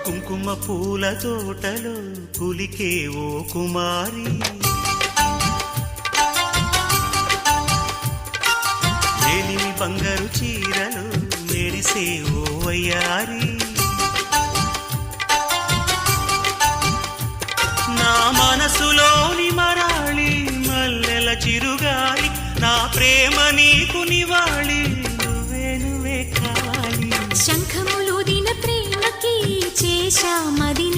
కుంకుమ పూల తోటలో కులికే ఓ కుమారి, మేలిమి బంగారు చీరలు మెరిసే ఓ వయ్యారి, నా మనసులోని మరాళి మల్లెల చిరుగాలి, నా ప్రేమ నీకు నివాళి, నువ్వే నువ్వే కావాలి. శంఖములు దిన ప్రేమకి చేశా మదిన